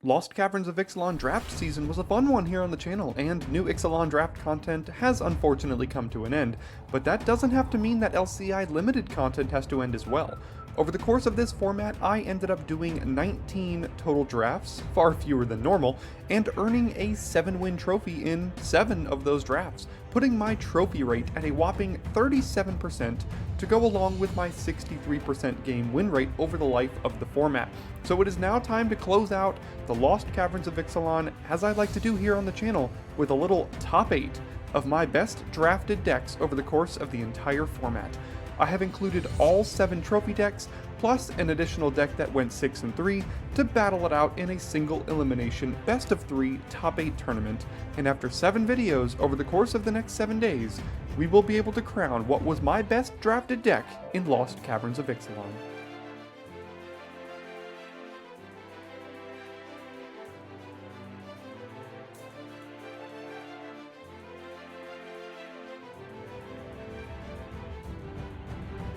Lost Caverns of Ixalan draft season was a fun one here on the channel, and new Ixalan draft content has unfortunately come to an end, but that doesn't have to mean that LCI limited content has to end as well. Over the course of this format, I ended up doing 19 total drafts, far fewer than normal, and earning a 7-win trophy in 7 of those drafts, putting my trophy rate at a whopping 37% to go along with my 63% game win rate over the life of the format. So it is now time to close out the Lost Caverns of Ixalan, as I like to do here on the channel, with a little top 8 of my best drafted decks over the course of the entire format. I have included all 7 trophy decks, plus an additional deck that went 6 and 3 to battle it out in a single elimination best of 3 top 8 tournament, and after 7 videos over the course of the next 7 days, we will be able to crown what was my best drafted deck in Lost Caverns of Ixalan.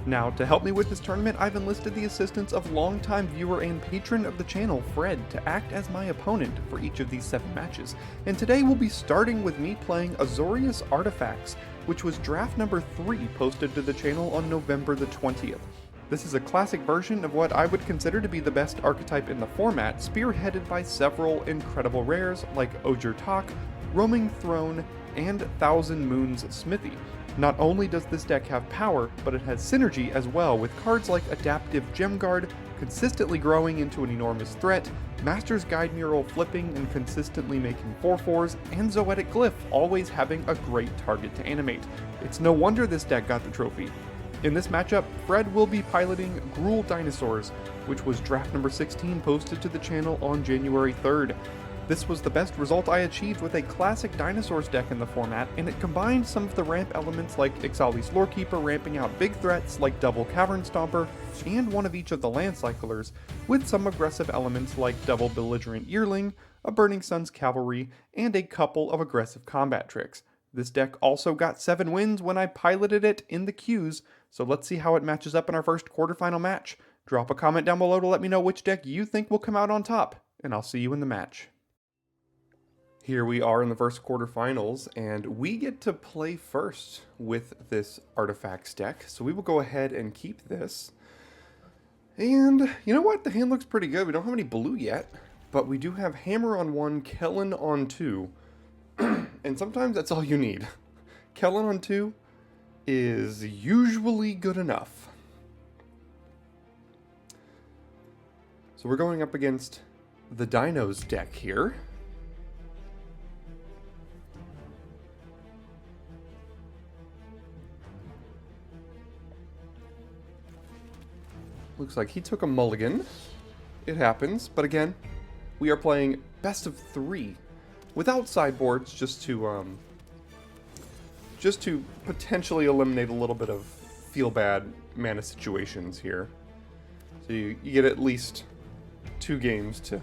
Now, to help me with this tournament, I've enlisted the assistance of longtime viewer and patron of the channel, Fred, to act as my opponent for each of these 7 matches. And today we'll be starting with me playing Azorius Artifacts, which was draft number 3 posted to the channel on November the 20th. This is a classic version of what I would consider to be the best archetype in the format, spearheaded by several incredible rares like Ogier Tak, Roaming Throne, and Thousand Moons Smithy. Not only does this deck have power, but it has synergy as well, with cards like Adaptive Gemguard consistently growing into an enormous threat, Master's Guide Mural flipping and consistently making 4/4s, and Zoetic Glyph always having a great target to animate. It's no wonder this deck got the trophy. In this matchup, Fred will be piloting Gruul Dinosaurs, which was draft number 16 posted to the channel on January 3rd. This was the best result I achieved with a classic Dinosaurs deck in the format, and it combined some of the ramp elements like Ixali's Lorekeeper ramping out big threats like double Cavern Stomper, and one of each of the Land Cyclers, with some aggressive elements like double Belligerent Yearling, a Burning Sun's Cavalry, and a couple of aggressive combat tricks. This deck also got 7 wins when I piloted it in the queues, so let's see how it matches up in our first quarterfinal match. Drop a comment down below to let me know which deck you think will come out on top, and I'll see you in the match. Here we are in the first quarterfinals, and we get to play first with this Artifacts deck. So we will go ahead and keep this. And you know what? The hand looks pretty good. We don't have any blue yet, but we do have Hammer on 1, Kellen on 2. And sometimes that's all you need. Kellen on 2 is usually good enough. So we're going up against the Dinos deck here. Looks like he took a mulligan. It happens, but again, we are playing best of 3 without sideboards, just to potentially eliminate a little bit of feel bad mana situations here. So you get at least 2 games to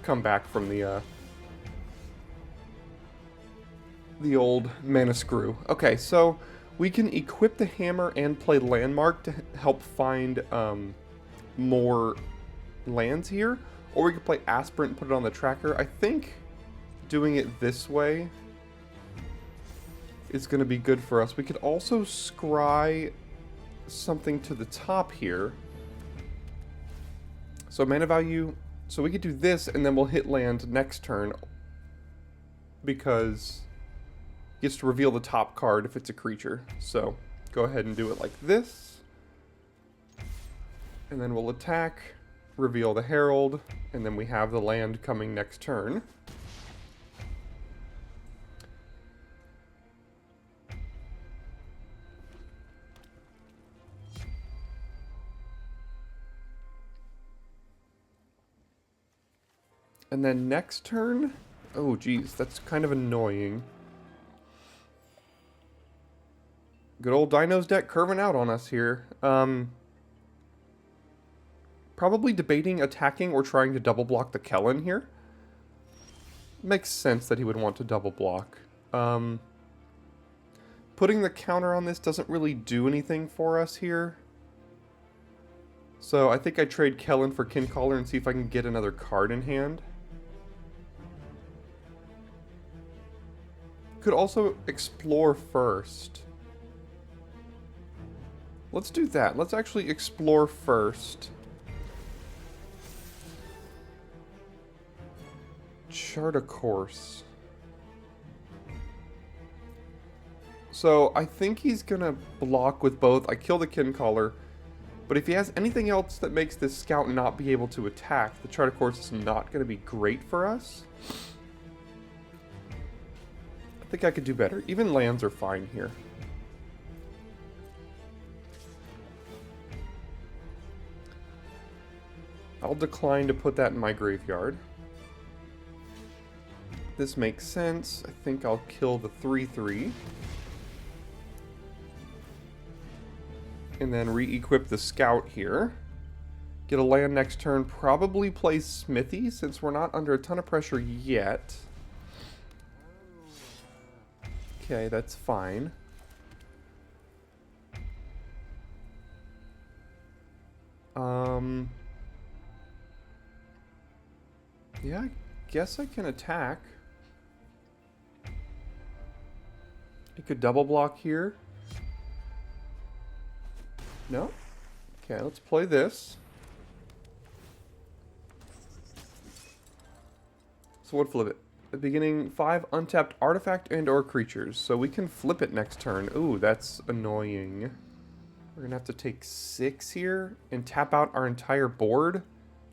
come back from the old mana screw. Okay, so we can equip the hammer and play Landmark to help find more lands here. Or we could play Aspirant and put it on the tracker. I think doing it this way is going to be good for us. We could also scry something to the top here. So mana value, so we could do this and then we'll hit land next turn, because gets to reveal the top card if it's a creature. So go ahead and do it like this, and then we'll attack, reveal the Herald, and then we have the land coming next turn. And then next turn, oh geez, that's kind of annoying. Good old Dinos deck curving out on us here. Probably debating attacking or trying to double block the Kellen here. Makes sense that he would want to double block. Putting the counter on this doesn't really do anything for us here. So I think I trade Kellen for Kincaller and see if I can get another card in hand. could also explore first. Let's do that. Let's actually explore first. Chart a course. So I think he's gonna block with both. I kill the Kincaller, but if he has anything else that makes this scout not be able to attack, the chart of course is not gonna be great for us. I think I could do better. Even lands are fine here. I'll decline to put that in my graveyard. This makes sense. I think I'll kill the 3/3. And then re-equip the scout here. Get a land next turn. Probably play Smithy since we're not under a ton of pressure yet. Okay, that's fine. Yeah, I guess I can attack. I could double block here. No? Okay, let's play this. So what flip it? At the beginning, 5 untapped artifact and or creatures. So we can flip it next turn. Ooh, that's annoying. We're gonna have to take 6 here and tap out our entire board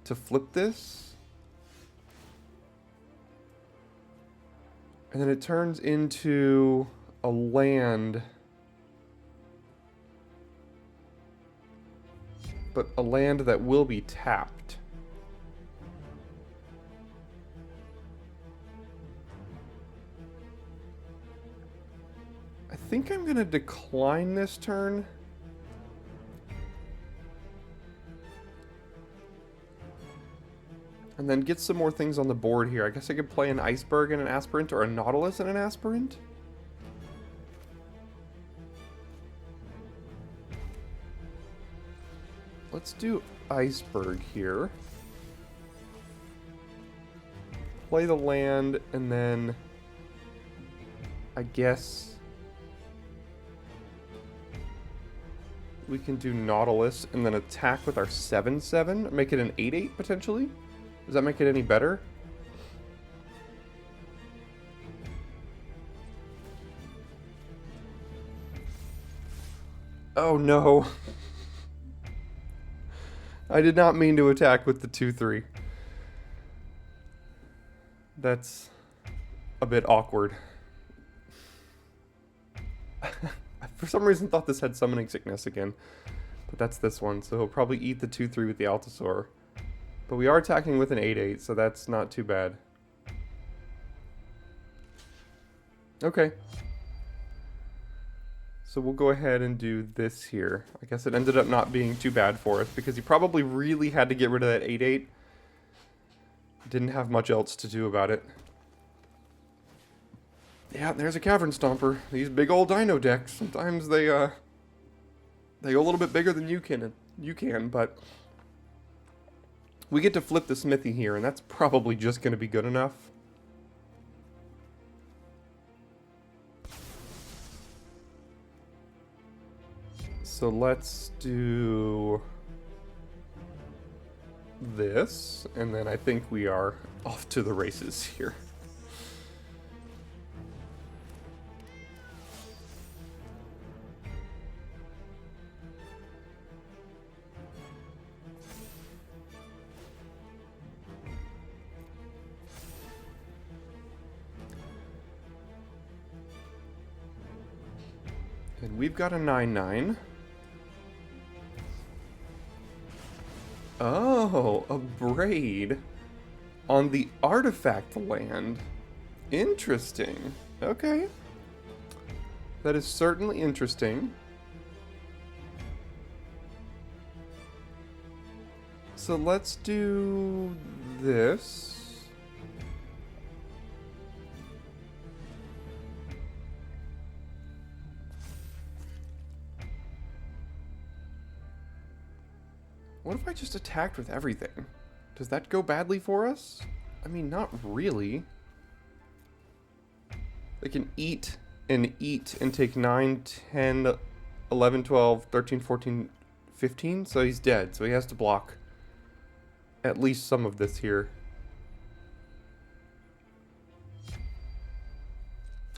to flip this. And then it turns into a land. But a land that will be tapped. I think I'm going to decline this turn. And then get some more things on the board here. I guess I could play an Iceberg and an Aspirant, or a Nautilus and an Aspirant. Let's do Iceberg here. Play the land, and then I guess we can do Nautilus and then attack with our 7/7. Make it an 8/8 potentially. Does that make it any better? Oh no. I did not mean to attack with the 2/3. That's a bit awkward. For some reason thought this had Summoning Sickness again. But that's this one, so he'll probably eat the 2/3 with the Altasaur. But we are attacking with an 8/8, so that's not too bad. Okay. So we'll go ahead and do this here. I guess it ended up not being too bad for us, because he probably really had to get rid of that 8/8. Didn't have much else to do about it. Yeah, there's a Cavern Stomper. These big old dino decks, sometimes they go a little bit bigger than you can, but we get to flip the Smithy here, and that's probably just going to be good enough. So let's do this, and then I think we are off to the races here. And we've got a 9/9. Oh, a Braid on the artifact land. Interesting. Okay. That is certainly interesting. So let's do this. What if I just attacked with everything? Does that go badly for us? I mean, not really. They can eat and take 9, 10, 11, 12, 13, 14, 15. So he's dead. So he has to block at least some of this here.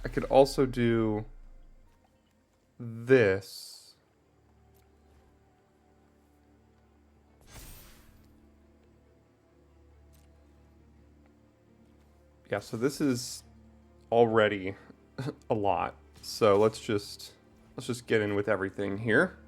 I could also do this. Yeah, so this is already a lot. So let's just get in with everything here.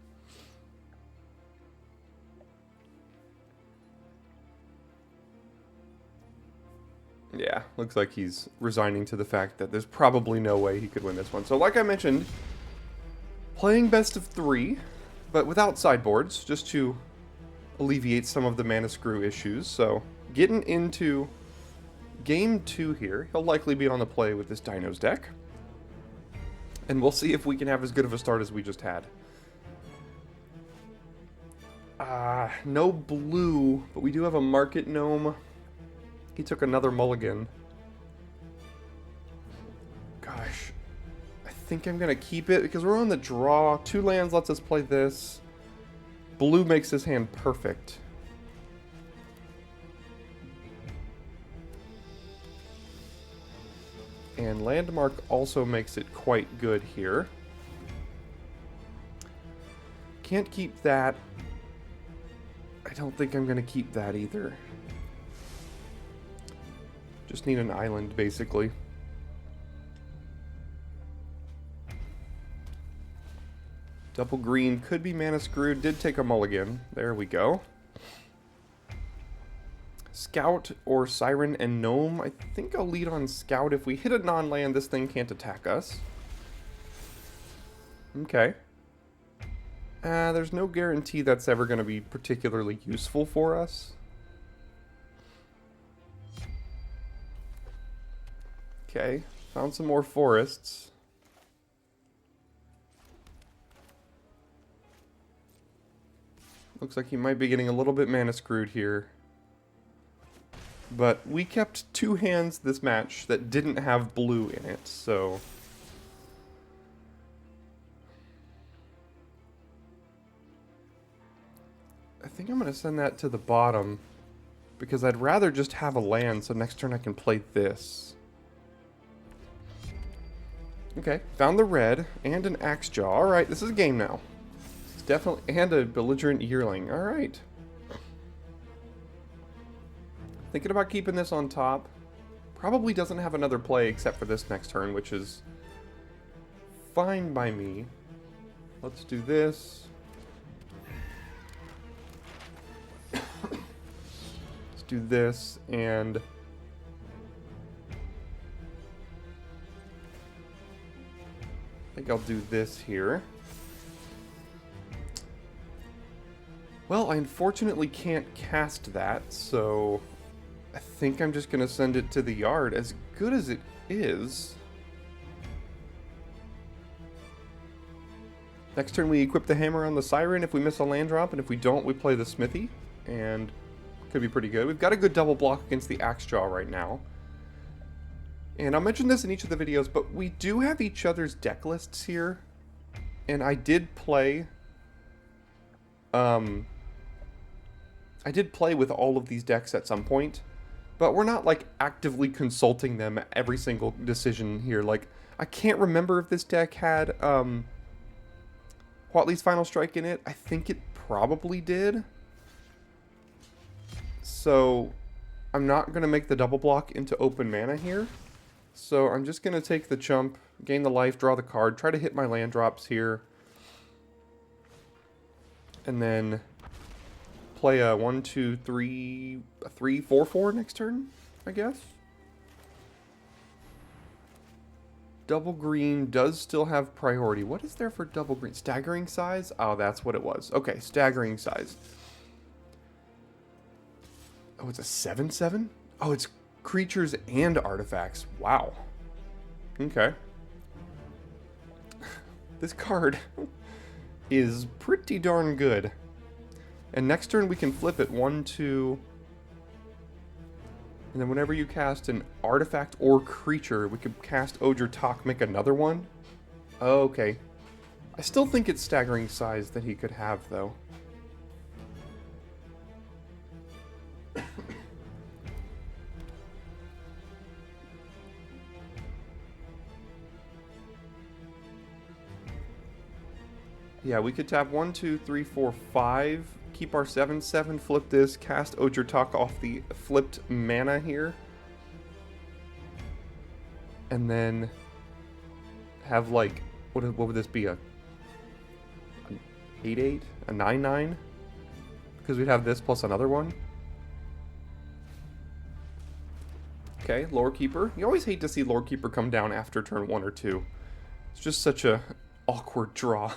Yeah, looks like he's resigning to the fact that there's probably no way he could win this one. So like I mentioned, playing best of 3, but without sideboards, just to alleviate some of the mana screw issues. So getting into game 2 here, he'll likely be on the play with this Dinos deck. And we'll see if we can have as good of a start as we just had. No blue, but we do have a Market Gnome. He took another mulligan. Gosh. I think I'm going to keep it because we're on the draw. 2 lands lets us play this. Blue makes this hand perfect. And Landmark also makes it quite good here. Can't keep that. I don't think I'm going to keep that either. Just need an island, basically. Double green could be mana screwed. Did take a mulligan. There we go. Scout or Siren and Gnome. I think I'll lead on Scout. If we hit a non-land, this thing can't attack us. Okay. There's no guarantee that's ever going to be particularly useful for us. Okay, found some more forests. Looks like he might be getting a little bit mana screwed here. But we kept 2 hands this match that didn't have blue in it, so... I think I'm going to send that to the bottom, because I'd rather just have a land, so next turn I can play this. Okay, found the red, and an Axe Jaw. Alright, this is a game now. It's definitely... and a Belligerent Yearling. Alright. Thinking about keeping this on top. Probably doesn't have another play except for this next turn, which is fine by me. Let's do this. Let's do this, and... I think I'll do this here. Well, I unfortunately can't cast that, so I think I'm just going to send it to the yard. As good as it is. Next turn we equip the hammer on the Siren if we miss a land drop, and if we don't, we play the Smithy, and could be pretty good. We've got a good double block against the Axe Jaw right now. And I'll mention this in each of the videos, but we do have each other's deck lists here. And I did play... I did play with all of these decks at some point. But we're not, like, actively consulting them every single decision here. Like, I can't remember if this deck had, Huatli's Final Strike in it. I think it probably did. So, I'm not going to make the double block into open mana here. So I'm just going to take the chump, gain the life, draw the card, try to hit my land drops here. And then play a 1, 2, 3, a 3, 4, 4 next turn, I guess. Double green does still have priority. What is there for double green? Staggering size? Oh, that's what it was. Okay, staggering size. Oh, it's a 7/7? Oh, it's creatures and artifacts. Wow. Okay. This card is pretty darn good. And next turn we can flip it. 1, 2... And then whenever you cast an artifact or creature, we could cast Ojir Talk, make another one? Oh, okay. I still think it's staggering size that he could have, though. Yeah, we could tap 1, 2, 3, 4, 5. Keep our 7/7, flip this, cast Ojir Talk off the flipped mana here. And then have like, what would this be, an 8/8? A 9/9? Because we'd have this plus another one. Okay, Lore Keeper. You always hate to see Lore Keeper come down after turn 1 or 2. It's just such a awkward draw.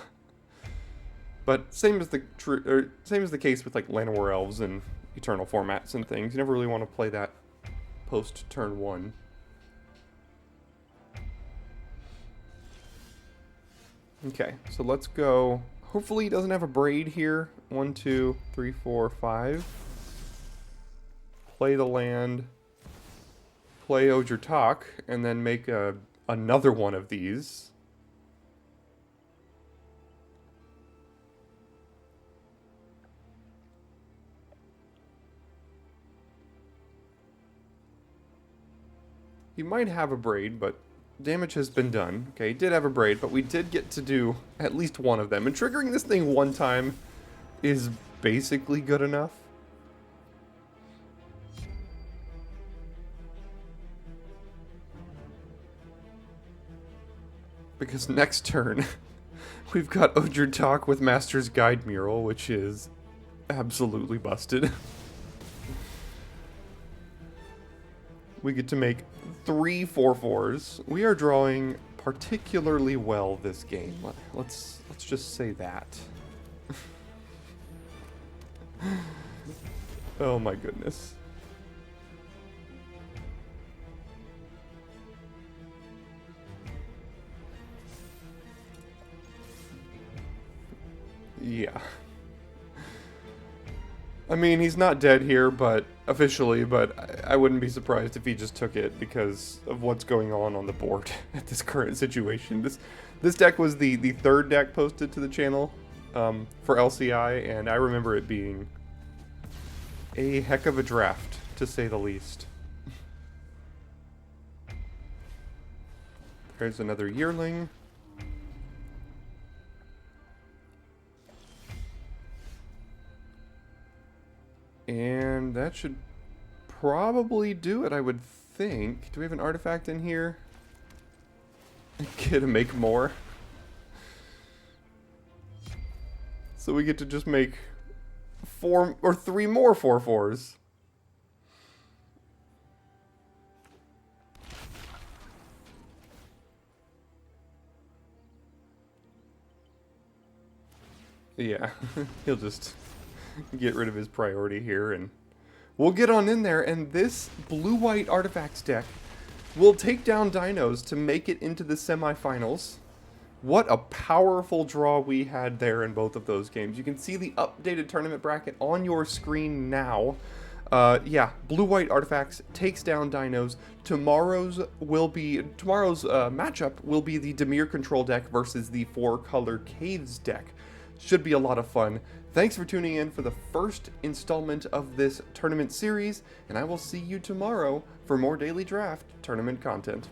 But same as the case with like Llanowar Elves and Eternal formats and things. You never really want to play that post turn 1. Okay, so let's go. Hopefully he doesn't have a Braid here. 1, 2, 3, 4, 5. Play the land. Play Ojir Talk, and then make another one of these. He might have a Braid, but damage has been done. Okay, he did have a Braid, but we did get to do at least one of them. And triggering this thing one time is basically good enough. Because next turn, we've got Ojir Talk with Master's Guide Mural, which is absolutely busted. We get to make 3 4/4s. We are drawing particularly well this game. Let's just say that. Oh my goodness. Yeah. I mean, he's not dead here, but officially, but I wouldn't be surprised if he just took it because of what's going on the board at this current situation. This deck was the third deck posted to the channel for LCI, and I remember it being a heck of a draft, to say the least. There's another Yearling. And that should probably do it, I would think. Do we have an artifact in here? Get to make more. So we get to just make 4 or 3 more 4/4s. Yeah, he'll just get rid of his priority here, and we'll get on in there, and this blue-white artifacts deck will take down dinos to make it into the semifinals. What a powerful draw we had there in both of those games. You can see the updated tournament bracket on your screen now. Yeah, blue-white artifacts takes down dinos. Tomorrow's matchup will be the Dimir control deck versus the 4-color caves deck. Should be a lot of fun. Thanks for tuning in for the first installment of this tournament series, and I will see you tomorrow for more Daily Draft tournament content.